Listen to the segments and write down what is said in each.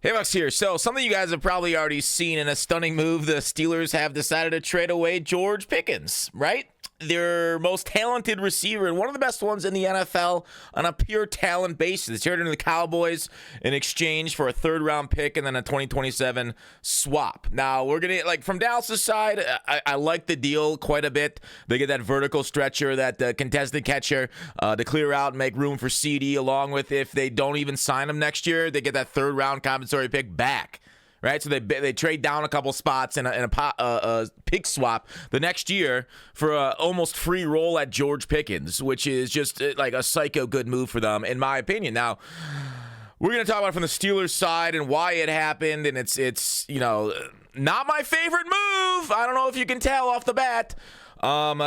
Hey, Bucks here. So, something you guys have probably already seen in a stunning move, the Steelers have decided to trade away George Pickens, right? Their most talented receiver and one of the best ones in the NFL on a pure talent basis. Traded to the Cowboys in exchange for a third-round pick and then a 2027 swap. Now, we're going to, from Dallas' side, I like the deal quite a bit. They get that vertical stretcher, that contested catcher to clear out and make room for CD, along with if they don't even sign him next year, they get that third-round compensatory pick back. Right, so they trade down a couple spots in a pick swap the next year for a almost free roll at George Pickens, which is just like a psycho good move for them, in my opinion. Now, we're going to talk about it from the Steelers side and why it happened, and it's not my favorite move. I don't know if you can tell off the bat, and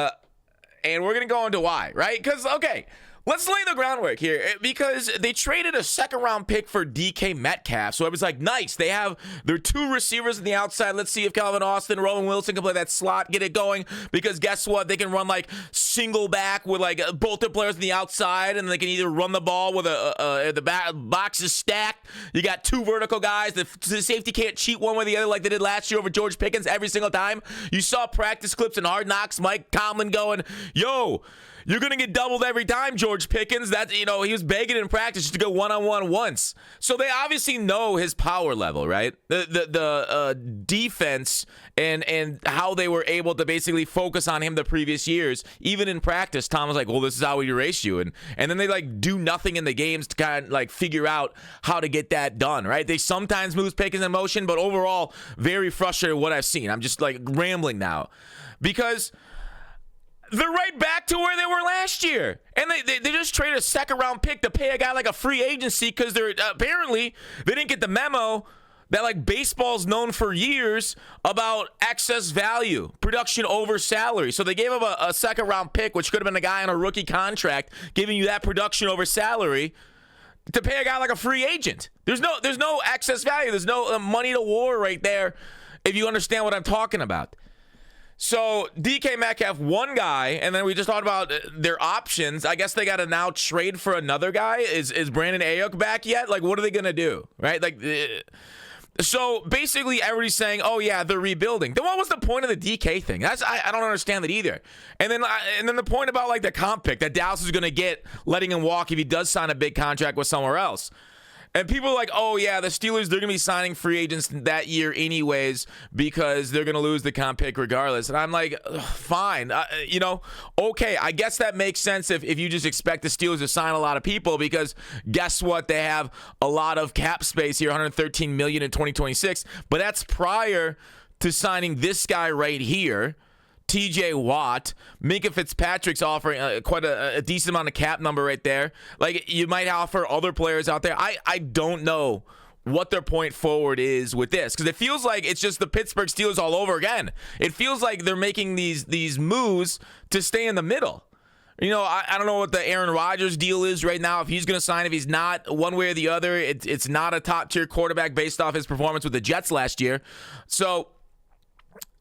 we're going to go into why, right? Because, okay, let's lay the groundwork here, because they traded a second-round pick for DK Metcalf. So it was like, nice. They have their two receivers on the outside. Let's see if Calvin Austin, Rowan Wilson can play that slot, get it going. Because guess what? They can run single back with both their players on the outside, and they can either run the ball with the box is stacked. You got two vertical guys. The safety can't cheat one way or the other like they did last year over George Pickens every single time. You saw practice clips in Hard Knocks, Mike Tomlin going, yo, you're going to get doubled every time, George Pickens. He was begging in practice just to go one-on-one once. So they obviously know his power level, right? The defense and how they were able to basically focus on him the previous years. Even in practice, Tom was like, well, this is how we erase you. And then they do nothing in the games to kind of figure out how to get that done, right? They sometimes move Pickens in motion, but overall, very frustrated with what I've seen. I'm just rambling now. Because they're right back to where they were last year. And they just traded a second-round pick to pay a guy like a free agency because they're apparently they didn't get the memo that baseball's known for years about excess value, production over salary. So they gave him a second-round pick, which could have been a guy on a rookie contract, giving you that production over salary to pay a guy like a free agent. There's no excess value. There's no money to war right there, if you understand what I'm talking about. So DK Metcalf, one guy, and then we just talked about their options. I guess they got to now trade for another guy. Is Brandon Ayuk back yet? What are they going to do, right? So basically everybody's saying, oh, yeah, they're rebuilding. Then what was the point of the DK thing? I don't understand that either. And then the point about the comp pick that Dallas is going to get, letting him walk if he does sign a big contract with somewhere else. And people are like, oh, yeah, the Steelers, they're going to be signing free agents that year anyways because they're going to lose the comp pick regardless. And I'm like, fine. Okay, I guess that makes sense if you just expect the Steelers to sign a lot of people because guess what? They have a lot of cap space here, $113 million in 2026. But that's prior to signing this guy right here, TJ Watt. Minka Fitzpatrick's offering quite a decent amount of cap number right there. You might offer other players out there. I don't know what their point forward is with this because it feels like it's just the Pittsburgh Steelers all over again. It feels like they're making these moves to stay in the middle. I don't know what the Aaron Rodgers deal is right now, if he's going to sign, if he's not, one way or the other. It's not a top-tier quarterback based off his performance with the Jets last year. So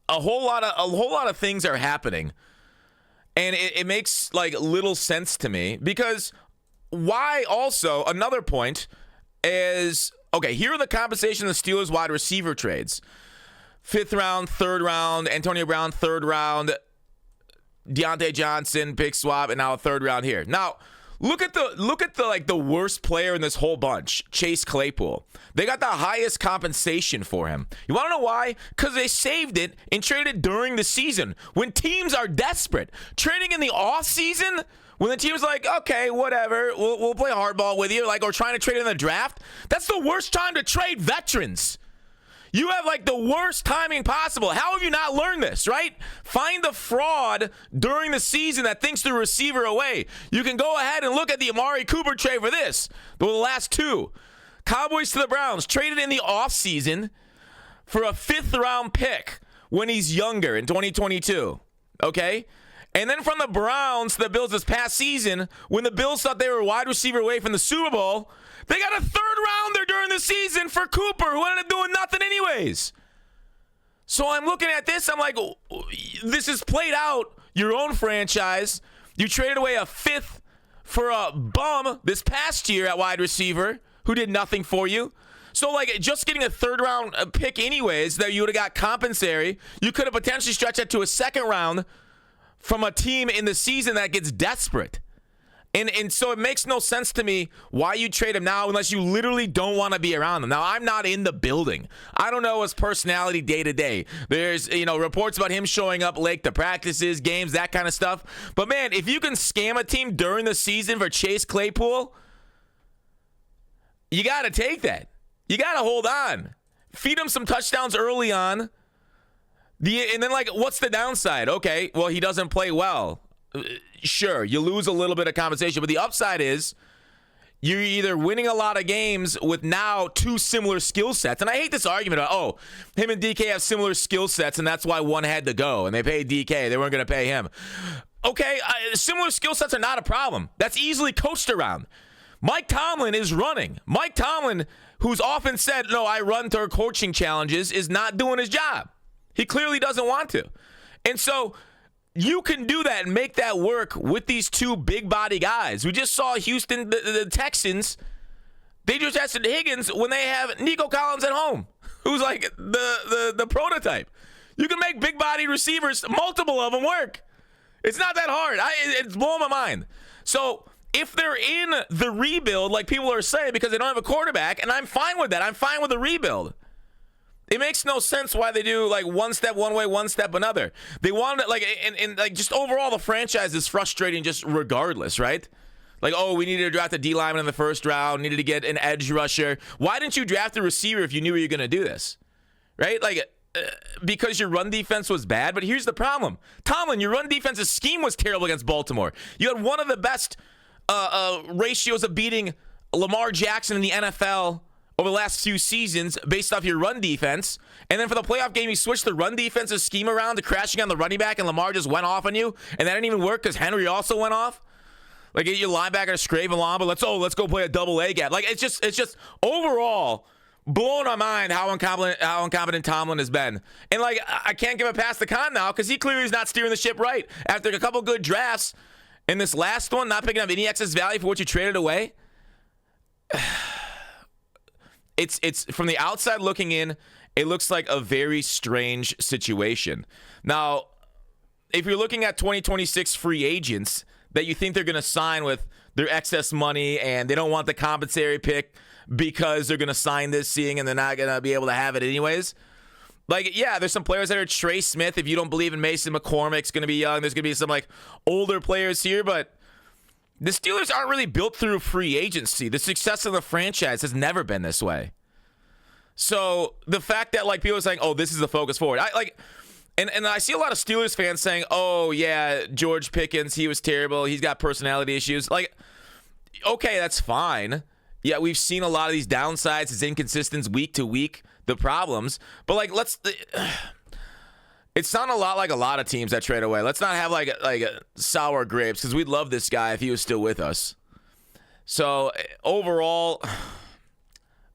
a whole lot of things are happening, and it makes little sense to me because why? Also, another point is, okay, here are the compensation of the Steelers wide receiver trades: 5th round, 3rd round, Antonio Brown 3rd round, Deontay Johnson pick swap, and now a 3rd round here. Now, Look at the worst player in this whole bunch, Chase Claypool. They got the highest compensation for him. You want to know why? Because they saved it and traded during the season when teams are desperate. Trading in the off season when the team's like, okay, whatever, we'll play hardball with you, or trying to trade in the draft. That's the worst time to trade veterans. You have the worst timing possible. How have you not learned this, right? Find the fraud during the season that thinks the receiver away. You can go ahead and look at the Amari Cooper trade for this. The last two. Cowboys to the Browns, traded in the offseason for a 5th round pick when he's younger in 2022. Okay? And then from the Browns to the Bills this past season, when the Bills thought they were a wide receiver away from the Super Bowl, they got a 3rd rounder during the season for Cooper, who ended up doing nothing anyways. So I'm looking at this, I'm like, this is played out, your own franchise. You traded away a 5th for a bum this past year at wide receiver who did nothing for you. So, like, just getting a third-round pick anyways that you would have got compensatory, you could have potentially stretched that to a second round from a team in the season that gets desperate. And so it makes no sense to me why you trade him now unless you literally don't want to be around him. Now, I'm not in the building. I don't know his personality day to day. There's, reports about him showing up late to practices, games, that kind of stuff. But, man, if you can scam a team during the season for Chase Claypool, you got to take that. You got to hold on. Feed him some touchdowns early on. And then, what's the downside? Okay, well, he doesn't play well. Sure, you lose a little bit of compensation, but the upside is you're either winning a lot of games with now two similar skill sets. And I hate this argument about, him and DK have similar skill sets, and that's why one had to go, and they paid DK. They weren't going to pay him. Okay, similar skill sets are not a problem. That's easily coached around. Mike Tomlin is running. Mike Tomlin, who's often said, no, I run through coaching challenges, is not doing his job. He clearly doesn't want to. And so you can do that and make that work with these two big body guys. We just saw Houston, the Texans, they just tested Higgins when they have Nico Collins at home, who's like the prototype. You can make big body receivers, multiple of them, work. It's not that hard. It's blowing my mind. So if they're in the rebuild, like people are saying, because they don't have a quarterback, and I'm fine with that. I'm fine with the rebuild. It makes no sense why they do one step one way, one step another. They wanted and just overall the franchise is frustrating just regardless, right? We needed to draft a D lineman in the first round, needed to get an edge rusher. Why didn't you draft a receiver if you knew you were going to do this, right? Because your run defense was bad. But here's the problem, Tomlin, your run defense's scheme was terrible against Baltimore. You had one of the best ratios of beating Lamar Jackson in the NFL over the last few seasons based off your run defense. And then for the playoff game, you switched the run defensive scheme around to crashing on the running back, and Lamar just went off on you. And that didn't even work because Henry also went off. Get your linebacker to scrape along, but let's go play a double A gap. It's just overall blowing my mind how incompetent Tomlin has been. And I can't give it past the con now because he clearly is not steering the ship right. After a couple good drafts, in this last one, not picking up any excess value for what you traded away. It's from the outside looking in, it looks like a very strange situation. Now, if you're looking at 2026 free agents that you think they're going to sign with their excess money and they don't want the compensatory pick because they're going to sign this seeing and they're not going to be able to have it anyways. There's some players that are Trey Smith. If you don't believe in Mason McCormick's going to be young, there's going to be some older players here, but the Steelers aren't really built through free agency. The success of the franchise has never been this way. So the fact that people are saying, "Oh, this is the focus forward," and I see a lot of Steelers fans saying, "Oh yeah, George Pickens, he was terrible. He's got personality issues." Okay, that's fine. Yeah, we've seen a lot of these downsides, his inconsistencies week to week, the problems. But it sounded a lot like a lot of teams that trade away. Let's not have sour grapes because we'd love this guy if he was still with us. So overall,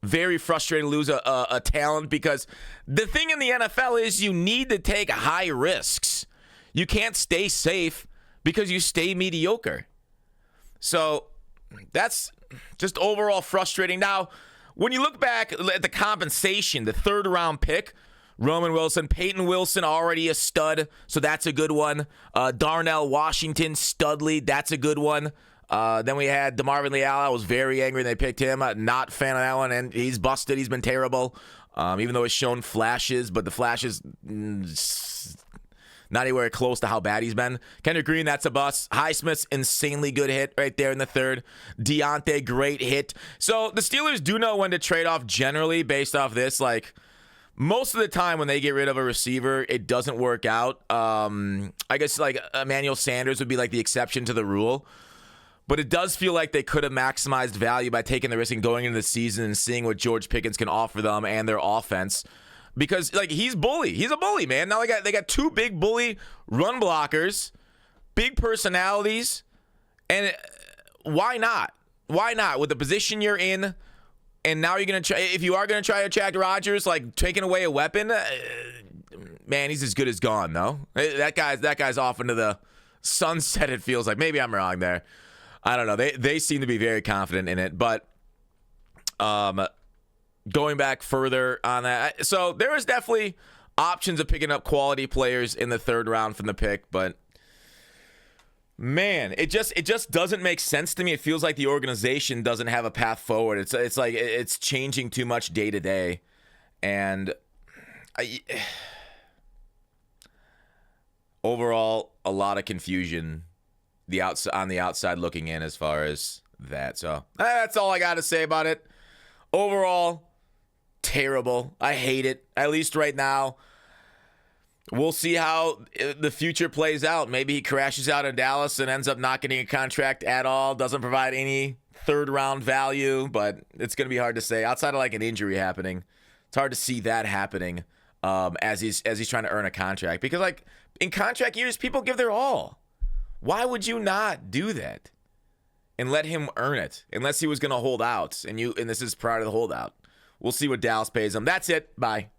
very frustrating to lose a talent because the thing in the NFL is you need to take high risks. You can't stay safe because you stay mediocre. So that's just overall frustrating. Now, when you look back at the compensation, the third-round pick, Roman Wilson, Peyton Wilson, already a stud, so that's a good one. Darnell Washington, Studley, that's a good one. Then we had DeMarvin Leal. I was very angry when they picked him. Not a fan of that one, and he's busted. He's been terrible, even though it's shown flashes, but the flashes not anywhere close to how bad he's been. Kendrick Green, that's a bust. Highsmith's insanely good hit right there in the third. Deontay, great hit. So the Steelers do know when to trade off generally based off this. Most of the time when they get rid of a receiver, it doesn't work out. I guess Emmanuel Sanders would be the exception to the rule. But it does feel like they could have maximized value by taking the risk and going into the season and seeing what George Pickens can offer them and their offense. Because he's bully. He's a bully, man. Now they got two big bully run blockers, big personalities, and why not? Why not? With the position you're in, and now you're gonna try. If you are gonna try to attract Rodgers, taking away a weapon, man, he's as good as gone. No, that guy's off into the sunset. It feels like. Maybe I'm wrong there. I don't know. They seem to be very confident in it, but going back further on that, so there was definitely options of picking up quality players in the third round from the pick, but man, it just doesn't make sense to me. It feels like the organization doesn't have a path forward. It's like it's changing too much day to day, and overall a lot of confusion on the outside looking in as far as that. So that's all I got to say about it. Overall, terrible. I hate it, at least right now. We'll see how the future plays out. Maybe he crashes out in Dallas and ends up not getting a contract at all, doesn't provide any third-round value, but it's going to be hard to say. Outside of like an injury happening, it's hard to see that happening as he's trying to earn a contract. Because like in contract years, people give their all. Why would you not do that and let him earn it unless he was going to hold out and this is prior to the holdout? We'll see what Dallas pays him. That's it. Bye.